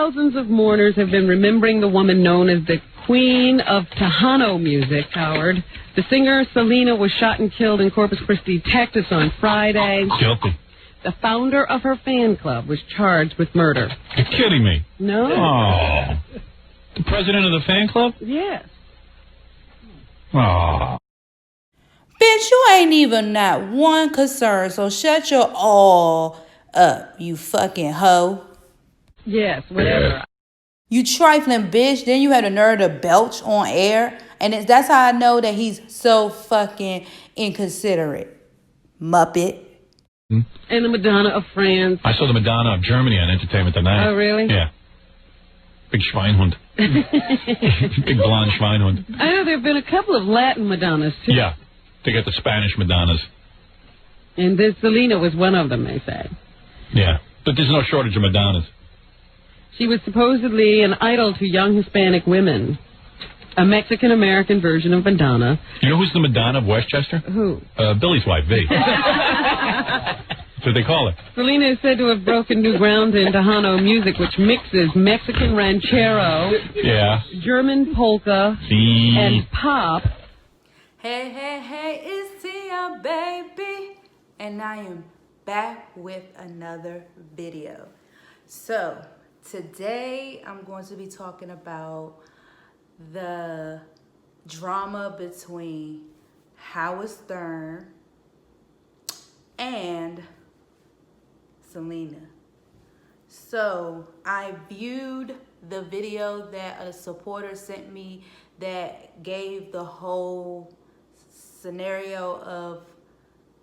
Thousands of mourners have been remembering the woman known as the Queen of Tejano music, Howard. The singer, Selena, was shot and killed in Corpus Christi, Texas on Friday. Guilty. The founder of her fan club was charged with murder. You're kidding me. No. Oh. The president of the fan club? Yes. Oh. Bitch, you ain't even not one concern, so shut your all up, you fucking hoe. Yes, whatever. You trifling bitch, then you had the nerve to belch on air, and that's how I know that he's so fucking inconsiderate. Muppet. And the Madonna of France. I saw the Madonna of Germany on Entertainment Tonight. Oh, really? Yeah. Big Schweinhund. Big blonde Schweinhund. I know there have been a couple of Latin Madonnas, too. Yeah. They got the Spanish Madonnas. And this Selena was one of them, they say. Yeah. But there's no shortage of Madonnas. She was supposedly an idol to young Hispanic women. A Mexican-American version of Madonna. You know who's the Madonna of Westchester? Who? Billy's wife, V. That's what they call her. Selena is said to have broken new ground in Tejano music, which mixes Mexican ranchero, German polka, and pop. Hey, hey, hey, it's Tia, baby. And I am back with another video. So, today I'm going to be talking about the drama between Howard Stern and Selena. So I viewed the video that a supporter sent me that gave the whole scenario of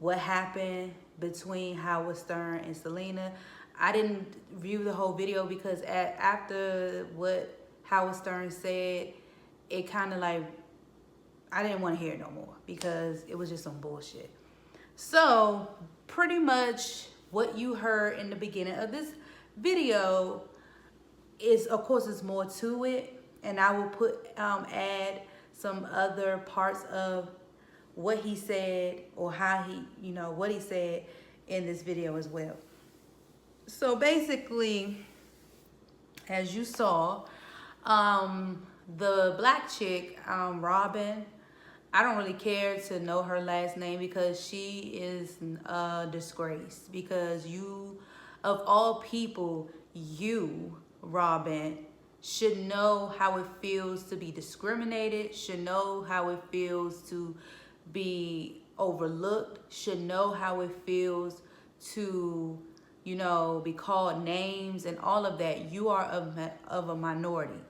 what happened between Howard Stern and Selena. I didn't view the whole video because after what Howard Stern said, it kind of like, I didn't want to hear it no more because it was just some bullshit. So pretty much what you heard in the beginning of this video is, of course, there's more to it, and I will add some other parts of what he said or how he, what he said in this video as well. So basically, as you saw, the black chick, Robin, I don't really care to know her last name because she is a disgrace. Because you, of all people, you, Robin, should know how it feels to be discriminated, should know how it feels to be overlooked, should know how it feels to, be called names and all of that. You are of a minority.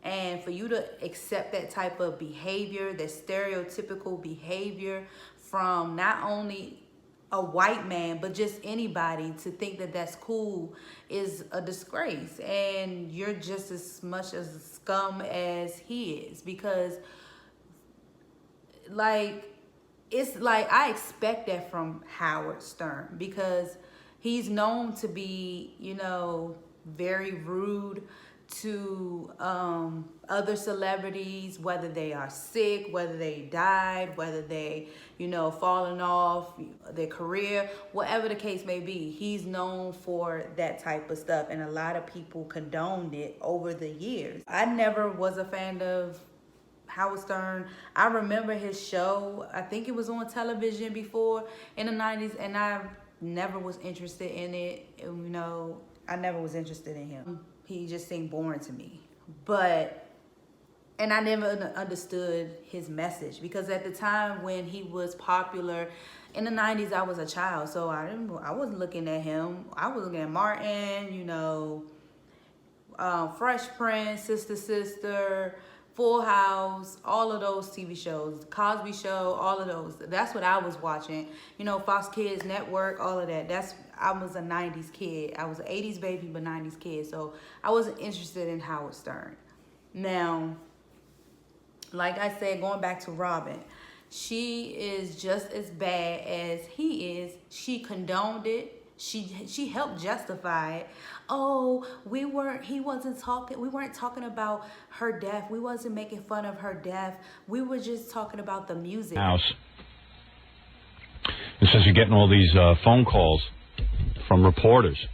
And for you to accept that type of behavior, that stereotypical behavior from not only a white man, but just anybody, to think that that's cool is a disgrace. And you're just as much as a scum as he is, because it's like I expect that from Howard Stern, because he's known to be, very rude to other celebrities, whether they are sick, whether they died, whether they, falling off their career, whatever the case may be. He's known for that type of stuff, and a lot of people condoned it over the years. I never was a fan of Howard Stern. I remember his show. I think it was on television before in the 90s, and I never was interested in it. I never was interested in him. He just seemed boring to me. And I never understood his message, because at the time when he was popular in the 90s, I was a child, so I wasn't looking at him. I was looking at Martin, Fresh Prince, Sister, Full House, all of those TV shows, The Cosby Show, all of those. That's what I was watching. Fox Kids Network, all of that. I was a 90s kid. I was an 80s baby, but 90s kid. So I wasn't interested in Howard Stern. Now, like I said, going back to Robin, she is just as bad as he is. She condoned it. She helped justify it. Oh, we weren't talking about her death. We wasn't making fun of her death. We were just talking about the music. House. It says you're getting all these phone calls from reporters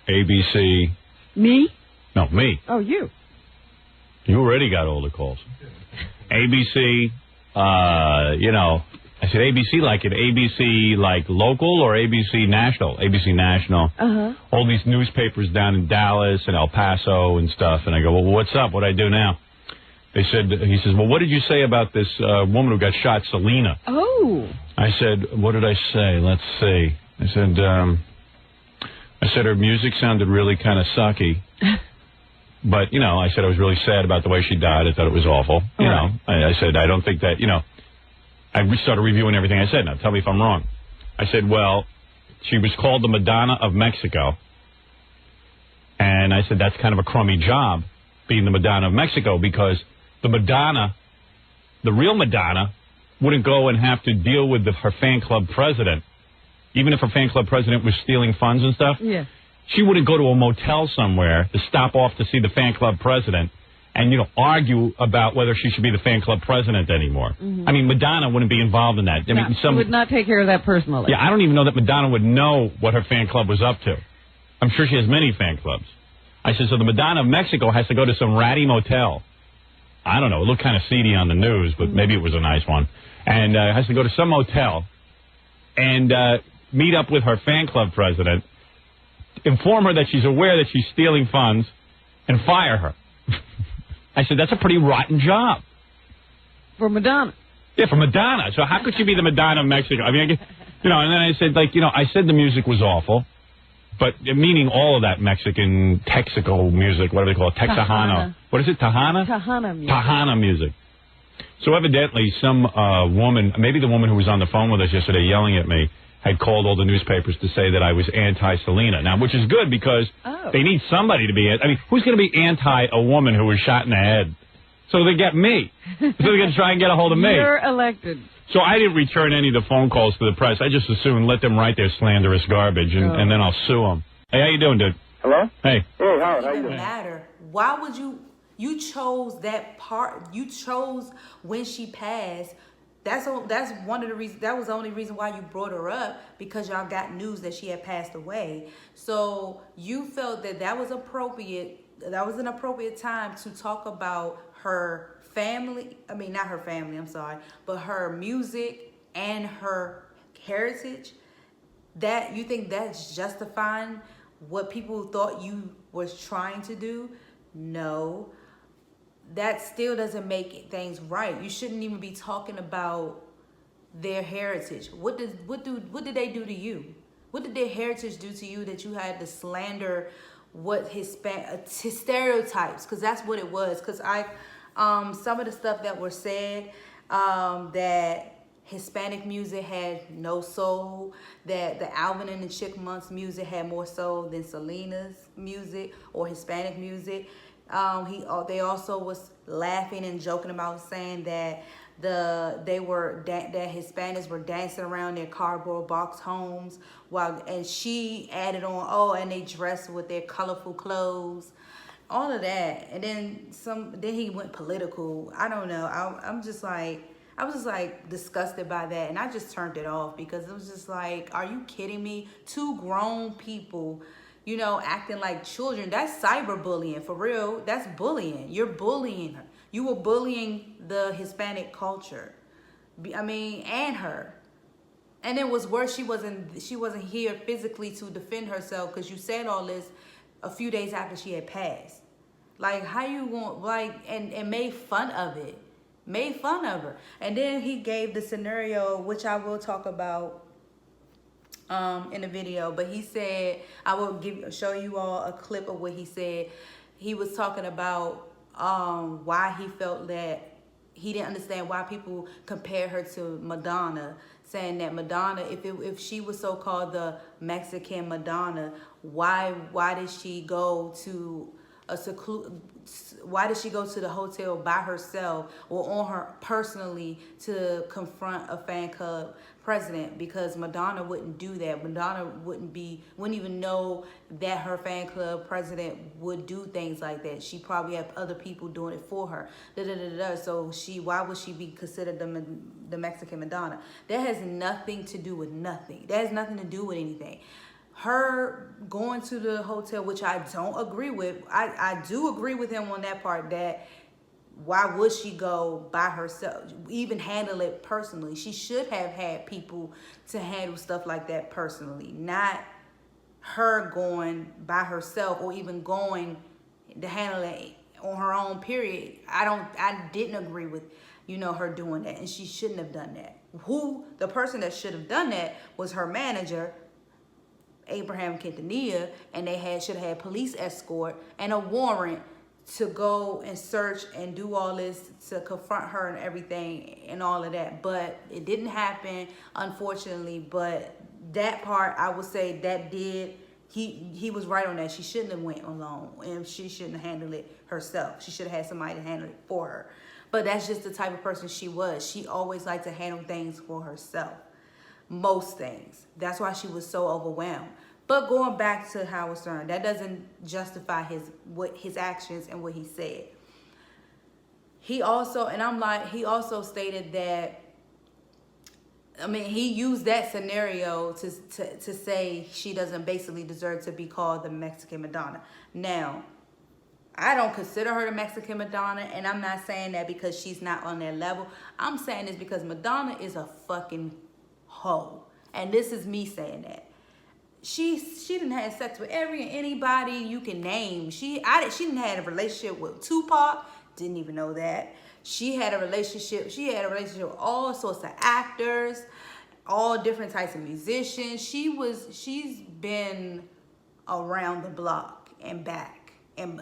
ABC. Me? No, me. Oh, you. You already got all the calls. ABC, you know, I said ABC like it. ABC like local or ABC national? ABC national. Uh-huh. All these newspapers down in Dallas and El Paso and stuff. And I go, well, what's up? What do I do now? He says, well, what did you say about this woman who got shot, Selena? Oh. I said, what did I say? Let's see. I said her music sounded really kind of sucky. But, you know, I said I was really sad about the way she died. I thought it was awful. You know, I said, I don't think that, you know, I started reviewing everything I said. Now, tell me if I'm wrong. I said, well, she was called the Madonna of Mexico. And I said, that's kind of a crummy job, being the Madonna of Mexico, because the Madonna, the real Madonna, wouldn't go and have to deal with her fan club president. Even if her fan club president was stealing funds and stuff. Yeah. She wouldn't go to a motel somewhere to stop off to see the fan club president and, you know, argue about whether she should be the fan club president anymore. I mean, Madonna wouldn't be involved in that. I mean, she would not take care of that personally. Yeah, I don't even know that Madonna would know what her fan club was up to. I'm sure she has many fan clubs. I said, so the Madonna of Mexico has to go to some ratty motel. I don't know. It looked kind of seedy on the news, but maybe it was a nice one. And has to go to some motel and meet up with her fan club president, inform her that she's aware that she's stealing funds, and fire her. I said, that's a pretty rotten job. For Madonna. Yeah, for Madonna. So how could she be the Madonna of Mexico? I mean, you know, and then I said, like, you know, I said the music was awful, but meaning all of that Mexican, Texico music, what do they call it? Texajano. What is it, Tejana? Tejana music. Tejana music. So evidently some woman, maybe the woman who was on the phone with us yesterday yelling at me, had called all the newspapers to say that I was anti-Selena. Now, which is good because they need somebody to be, I mean, who's going to be anti a woman who was shot in the head? So they get me. So they're going to try and get a hold of me. You're elected. So I didn't return any of the phone calls to the press. I just assumed let them write their slanderous garbage and then I'll sue them. Hey, how you doing, dude? Hello? Hey. Hey, Howard, how you It doing? doesn't matter. Why would you chose that part, you chose when she passed. That's one of the reasons, that was the only reason why you brought her up, because y'all got news that she had passed away. So you felt that that was appropriate, that was an appropriate time to talk about her family, I mean, not her family, I'm sorry, but her music and her heritage. That, you think that's justifying what people thought you was trying to do? No. That still doesn't make things right. You shouldn't even be talking about their heritage. What did they do to you? What did their heritage do to you that you had to slander what stereotypes? Because that's what it was. Because some of the stuff that were said, that Hispanic music had no soul, that the Alvin and the Chipmunks music had more soul than Selena's music or Hispanic music. They also was laughing and joking about saying that that Hispanics were dancing around their cardboard box homes and she added on, and they dressed with their colorful clothes, all of that. And then he went political. I don't know. I was just like disgusted by that, and I just turned it off because it was just like, are you kidding me? Two grown people, you know, acting like children. That's cyberbullying, for real. That's bullying. You're bullying her. You were bullying the Hispanic culture. I mean, and her. And it was worse, she wasn't here physically to defend herself, because you said all this a few days after she had passed. Like, how you want, like, and made fun of it. Made fun of her. And then he gave the scenario, which I will talk about in the video, but he said, I will show you all a clip of what he said. He was talking about why he felt that he didn't understand why people compare her to Madonna, saying that Madonna, if she was so-called the Mexican Madonna, why did she go to why did she go to the hotel by herself or on her personally to confront a fan club president? Because Madonna wouldn't do that. Madonna wouldn't even know that her fan club president would do things like that. She probably have other people doing it for her. So why would she be considered the Mexican Madonna? That has nothing to do with nothing. That has nothing to do with anything. her going to the hotel, which I don't agree with. I do agree with him on that part, that why would she go by herself, even handle it personally? She should have had people to handle stuff like that personally, not her going by herself or even going to handle it on her own, period. I didn't agree with, her doing that, and she shouldn't have done that. The person that should have done that was her manager, Abraham Quintanilla, and they should have had police escort and a warrant to go and search and do all this to confront her and everything and all of that. But it didn't happen, unfortunately. But that part, I would say that he was right on that. She shouldn't have went alone, and she shouldn't have handled it herself. She should have had somebody to handle it for her. But that's just the type of person she was. She always liked to handle things for herself. Most things. That's why she was so overwhelmed. But going back to Howard Stern, that doesn't justify his actions and what he said. He also stated that, he used that scenario to say she doesn't basically deserve to be called the Mexican Madonna. Now, I don't consider her the Mexican Madonna, and I'm not saying that because she's not on that level. I'm saying this because Madonna is a fucking hoe. And this is me saying that. She didn't have sex with anybody you can name. She didn't have a relationship with Tupac. Didn't even know that. She had a relationship with all sorts of actors, all different types of musicians. She's been around the block and back and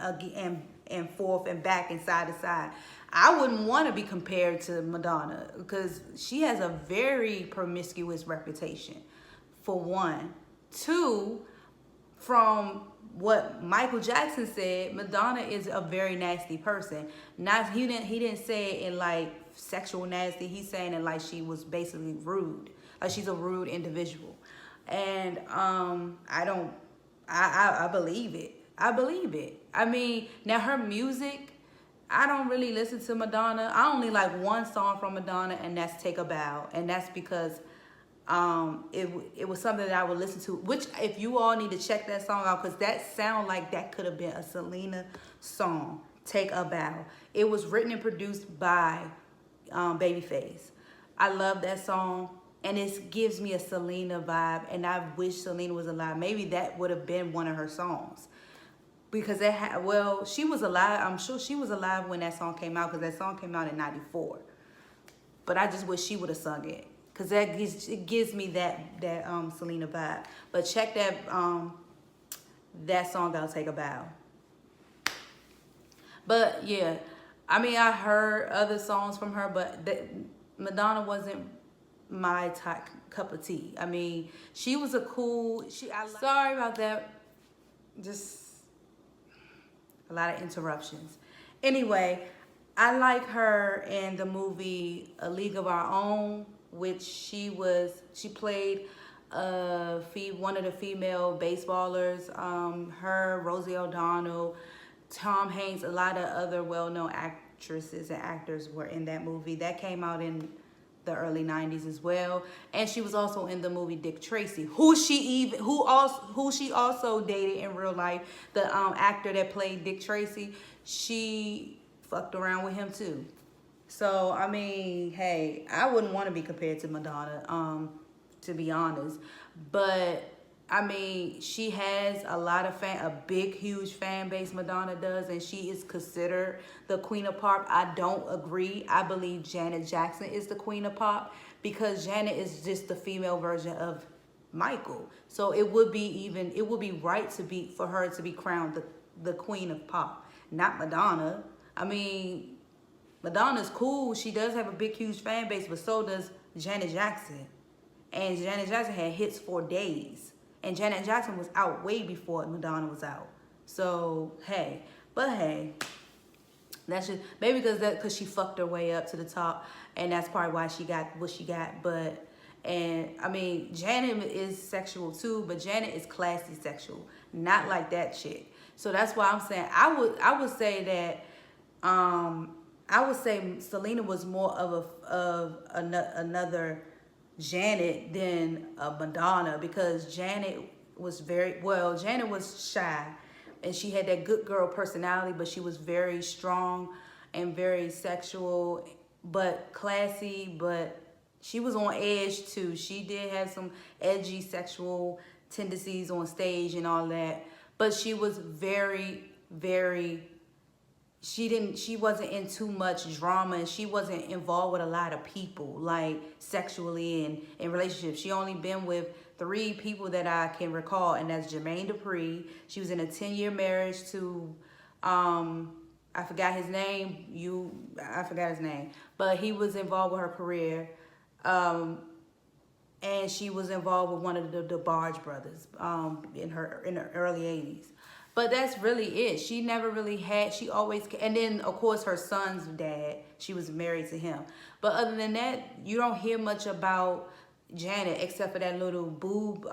forth and back and side to side. I wouldn't want to be compared to Madonna because she has a very promiscuous reputation, for one. Two, from what Michael Jackson said, Madonna is a very nasty person. He didn't say it in like sexual nasty. He's saying it like she was basically rude, like she's a rude individual. And I believe it. I believe it. Now her music, I don't really listen to Madonna. I only like one song from Madonna, and that's Take a Bow. And that's because it was something that I would listen to, which if you all need to check that song out, because that sound like that could have been a Selena song, Take a Bow. It was written and produced by Babyface. I love that song, and it gives me a Selena vibe, and I wish Selena was alive. Maybe that would have been one of her songs. Because she was alive. I'm sure she was alive when that song came out, because that song came out in '94. But I just wish she would have sung it, because it gives me that Selena vibe. But check that song out, Take a Bow. But yeah, I heard other songs from her, but Madonna wasn't my cup of tea. She was sorry about that. Just a lot of interruptions. Anyway, I like her in the movie A League of Our Own, which she played one of the female baseballers. Her, Rosie O'Donnell, Tom Hanks, a lot of other well-known actresses and actors were in that movie. That came out in the early 90s as well. And she was also in the movie Dick Tracy, who she also dated in real life. The actor that played Dick Tracy, she fucked around with him too. So hey, I wouldn't want to be compared to Madonna, to be honest. But she has a big, huge fan base, Madonna does, and she is considered the queen of pop. I don't agree. I believe Janet Jackson is the queen of pop, because Janet is just the female version of Michael. So it would be right for her to be crowned the queen of pop, not Madonna. Madonna's cool. She does have a big, huge fan base, but so does Janet Jackson. And Janet Jackson had hits for days. And Janet Jackson was out way before Madonna was out. So, hey. That's just, maybe because she fucked her way up to the top. And that's probably why she got what she got. Janet is sexual too, but Janet is classy sexual. Not like that chick. So that's why I'm saying, I would say that, I would say Selena was more of another Janet than a Madonna, because Janet was very, well, Janet was shy. And she had that good girl personality, but she was very strong and very sexual, but classy, but she was on edge too. She did have some edgy sexual tendencies on stage and all that, but she was very, very, she wasn't in too much drama, and she wasn't involved with a lot of people, like sexually and in relationships. She only been with 3 people that I can recall, and that's Jermaine Dupri. She was in a 10-year marriage to, I forgot his name. I forgot his name, but he was involved with her career, and she was involved with one of the Barge brothers, in her early 80s. But that's really it. She never really had, she always, and then of course her son's dad, she was married to him. But other than that, you don't hear much about Janet except for that little boob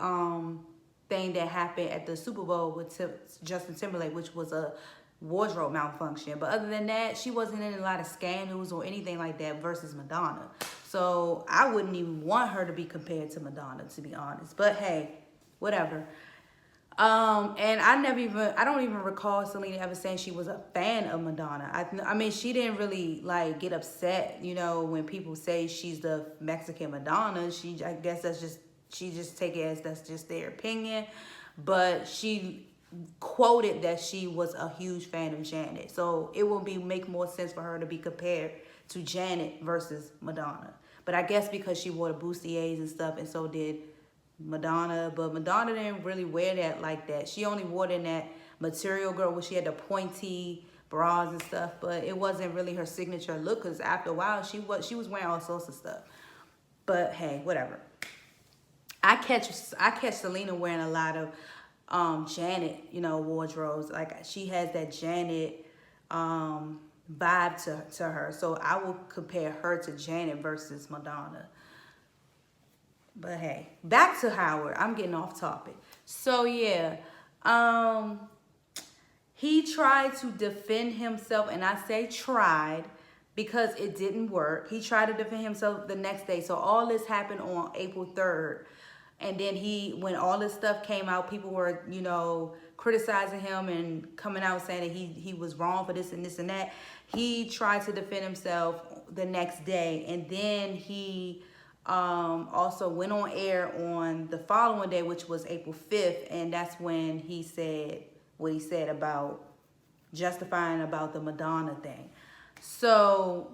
thing that happened at the Super Bowl with Justin Timberlake, which was a wardrobe malfunction. But other than that, she wasn't in a lot of scandals or anything like that versus Madonna. So I wouldn't even want her to be compared to Madonna, to be honest. But hey, whatever. And I don't even recall Selena ever saying she was a fan of Madonna. I mean, she didn't really like get upset, you know, when people say she's the Mexican Madonna. I guess she just take it as that's just their opinion. But she quoted that she was a huge fan of Janet. So it will make more sense for her to be compared to Janet versus Madonna. But I guess because she wore the bustiers and stuff, and so did Madonna, but Madonna didn't really wear that like that. She only wore it in that Material Girl where she had the pointy bras and stuff, but it wasn't really her signature look, because after a while she was wearing all sorts of stuff. But hey, whatever. I catch Selena wearing a lot of Janet, you know, wardrobes. Like she has that Janet vibe to her. So I will compare her to Janet versus Madonna. But hey, back to Howard. I'm getting off topic. So yeah, he tried to defend himself, and I say tried because it didn't work. He tried to defend himself the next day. So all this happened on April 3rd. And then when all this stuff came out, people were, you know, criticizing him and coming out saying that he was wrong for this and this and that. He tried to defend himself the next day, and then he also went on air on the following day, which was April 5th, and that's when he said what he said about justifying about the Madonna thing. So,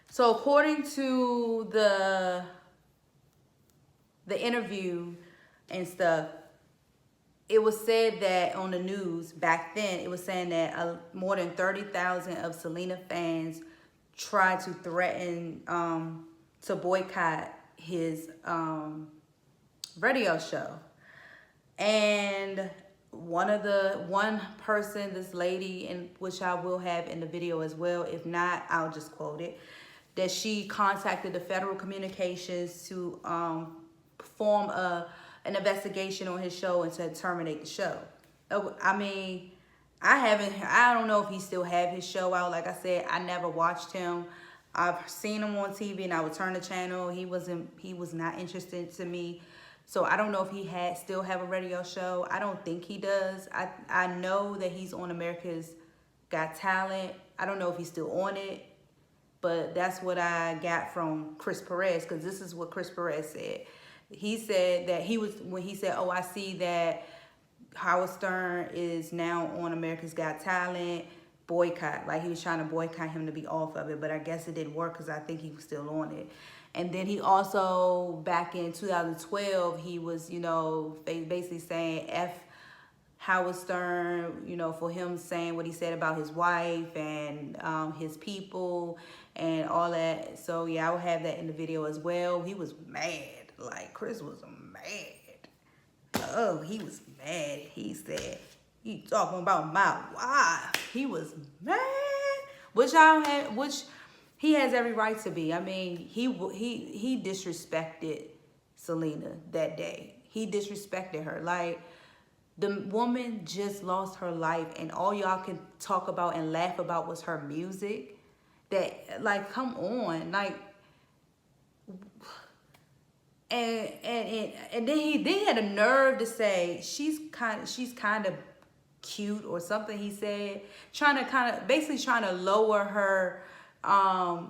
so according to the interview and stuff, it was said that on the news back then, it was saying that more than 30,000 of Selena fans tried to threaten to boycott his radio show. And one person, this lady, and which I will have in the video as well, if not, I'll just quote it, that she contacted the Federal Communications to perform an investigation on his show and to terminate the show. I mean, I don't know if he still have his show out. Like I said, I never watched him. I've seen him on TV and I would turn the channel. He was not interested to me. So I don't know if he still have a radio show. I don't think he does. I know that he's on America's Got Talent. I don't know if he's still on it, but that's what I got from Chris Perez, because this is what Chris Perez said. He said that when he said, oh, I see that Howard Stern is now on America's Got Talent, boycott. Like he was trying to boycott him to be off of it, but I guess it didn't work because I think he was still on it. And then he also, back in 2012, he was, you know, basically saying F Howard Stern, you know, for him saying what he said about his wife and his people and all that. So yeah, I will have that in the video as well. He was mad. Like Chris was mad. Oh, he was mad. He said, "You talking about my wife?" He was mad, which he has every right to be. I mean, he disrespected Selena that day. He disrespected her. Like, the woman just lost her life, and all y'all can talk about and laugh about was her music. That, like, come on, like. And then he had a nerve to say she's kind of cute or something. He said basically trying to lower her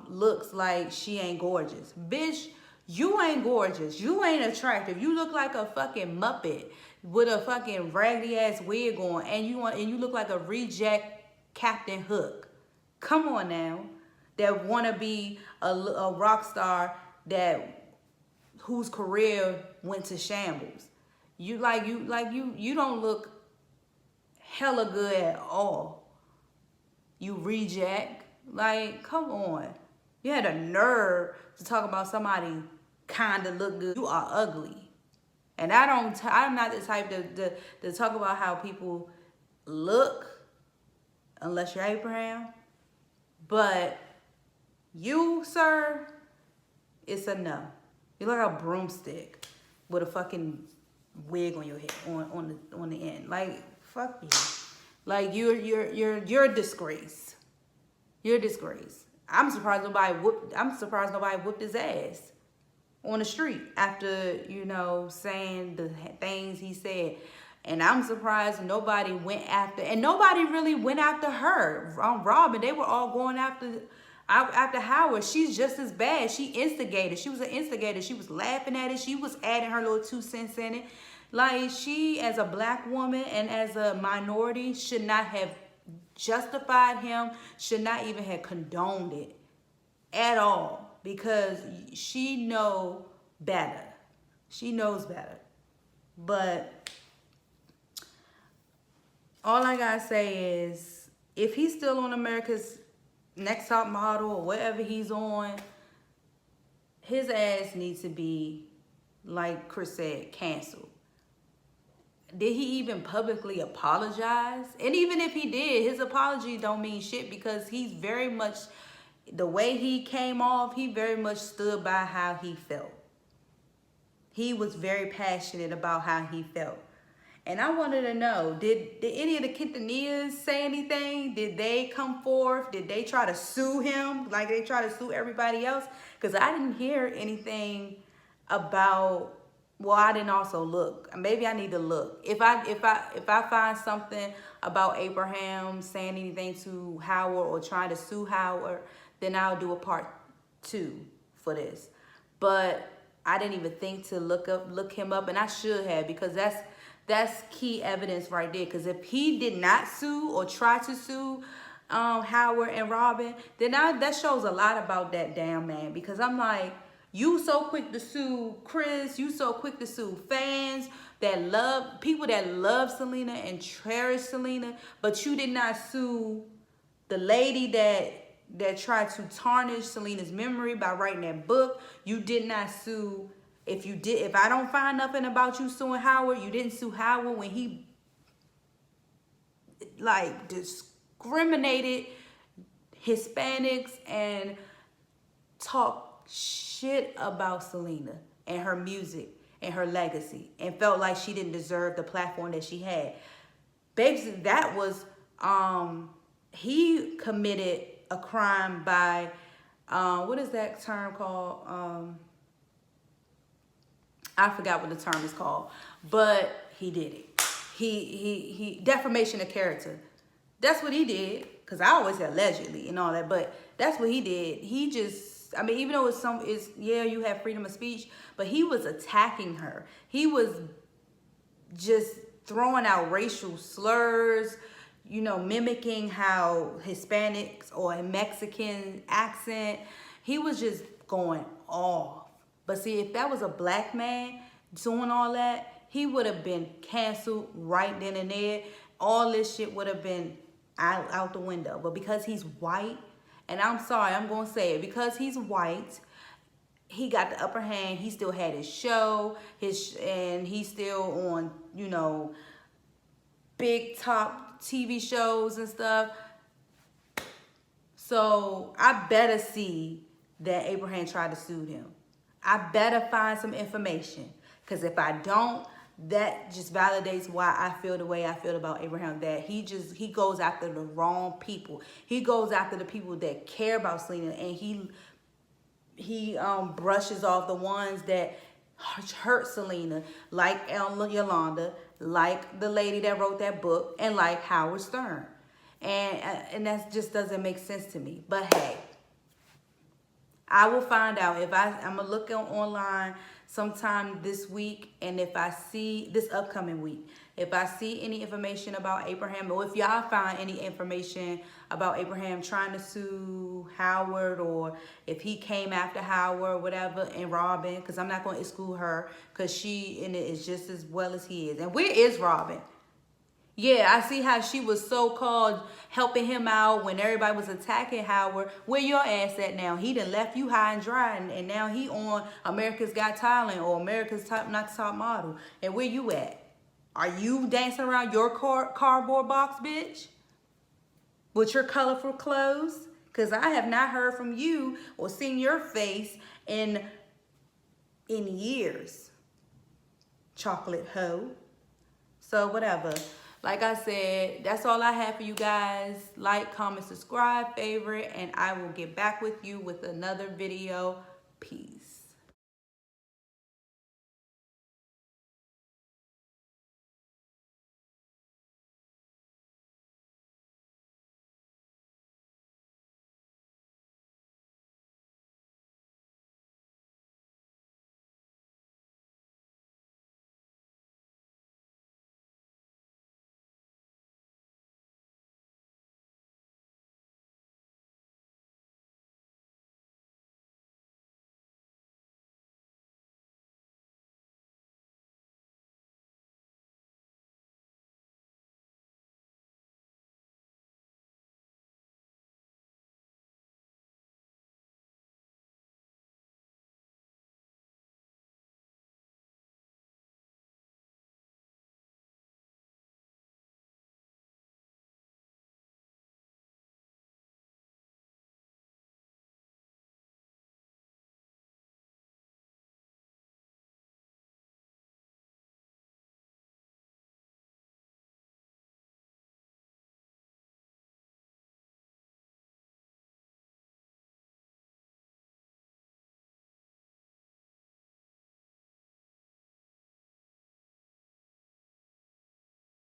looks, like she ain't gorgeous. Bitch, you ain't gorgeous. You ain't attractive. You look like a fucking Muppet with a fucking raggedy ass wig on, and you look like a reject Captain Hook. Come on now, that wanna be a rock star whose career went to shambles. You don't look hella good at all. You reject. Like, come on. You had a nerve to talk about somebody kinda look good. You are ugly. And I'm not the type to talk about how people look unless you're Abraham. But you, sir, it's a no. You look like a broomstick with a fucking wig on your head, on the end. Like, fuck you. Like, you're a disgrace. You're a disgrace. I'm surprised nobody whooped his ass on the street after, saying the things he said. And I'm surprised nobody went after, and nobody really went after her. Robin, they were all going after Howard. She's just as bad. She instigated. She was an instigator. She was laughing at it. She was adding her little 2 cents in it. Like, she, as a black woman and as a minority, should not have justified him, should not even have condoned it at all, because she knows better. She knows better. But all I gotta say is, if he's still on America's Next Top Model or whatever he's on, his ass needs to be, like Chris said, canceled. Did he even publicly apologize? And even if he did, his apology don't mean shit, because he's very much, the way he came off, he very much stood by how he felt. He was very passionate about how he felt. And I wanted to know, did any of the Quintanillas say anything? Did they come forth? Did they try to sue him like they try to sue everybody else? Because I didn't hear anything about, well, I didn't also look. Maybe I need to look. If I find something about Abraham saying anything to Howard or trying to sue Howard, then I'll do a part 2 for this. But I didn't even think to look him up, and I should have, because that's key evidence right there. Because if he did not sue or try to sue Howard and Robin, then that shows a lot about that damn man. Because I'm like, you so quick to sue Chris, you so quick to sue fans people that love Selena and cherish Selena, but you did not sue the lady that tried to tarnish Selena's memory by writing that book. You did not sue. If I don't find nothing about you suing Howard, you didn't sue Howard when he like discriminated Hispanics and talked shit about Selena and her music and her legacy, and felt like she didn't deserve the platform that she had. Basically, that was he committed a crime by what is that term called? I forgot what the term is called, but he did it. He defamation of character. That's what he did. Because I always say allegedly and all that, but that's what he did. He just, I mean, even though you have freedom of speech, but he was attacking her. He was just throwing out racial slurs, mimicking how Hispanics or a Mexican accent. He was just going off. But see, if that was a black man doing all that, he would have been canceled right then and there. All this shit would have been out the window. But because he's white, and I'm sorry, I'm going to say it, because he's white, he got the upper hand. He still had his show, and he's still on, big top TV shows and stuff. So I better see that Abraham tried to sue him. I better find some information, because if I don't, that just validates why I feel the way I feel about Abraham, that he goes after the wrong people. He goes after the people that care about Selena, and he brushes off the ones that hurt Selena, like Yolanda, like the lady that wrote that book, and like Howard Stern. And that just doesn't make sense to me. But hey, I will find out. If I'm going to look online sometime this week, and if I see, this upcoming week, if I see any information about Abraham, or if y'all find any information about Abraham trying to sue Howard, or if he came after Howard or whatever, and Robin, because I'm not going to exclude her, because she in it is just as well as he is. And where is Robin? Yeah, I see how she was so-called helping him out when everybody was attacking Howard. Where your ass at now? He done left you high and dry, and now he on America's Got Talent or America's Not Top Model. And where you at? Are you dancing around your cardboard box, bitch? With your colorful clothes? Because I have not heard from you or seen your face in years. Chocolate hoe. So whatever. Like I said, that's all I have for you guys. Like, comment, subscribe, favorite, and I will get back with you with another video. Peace.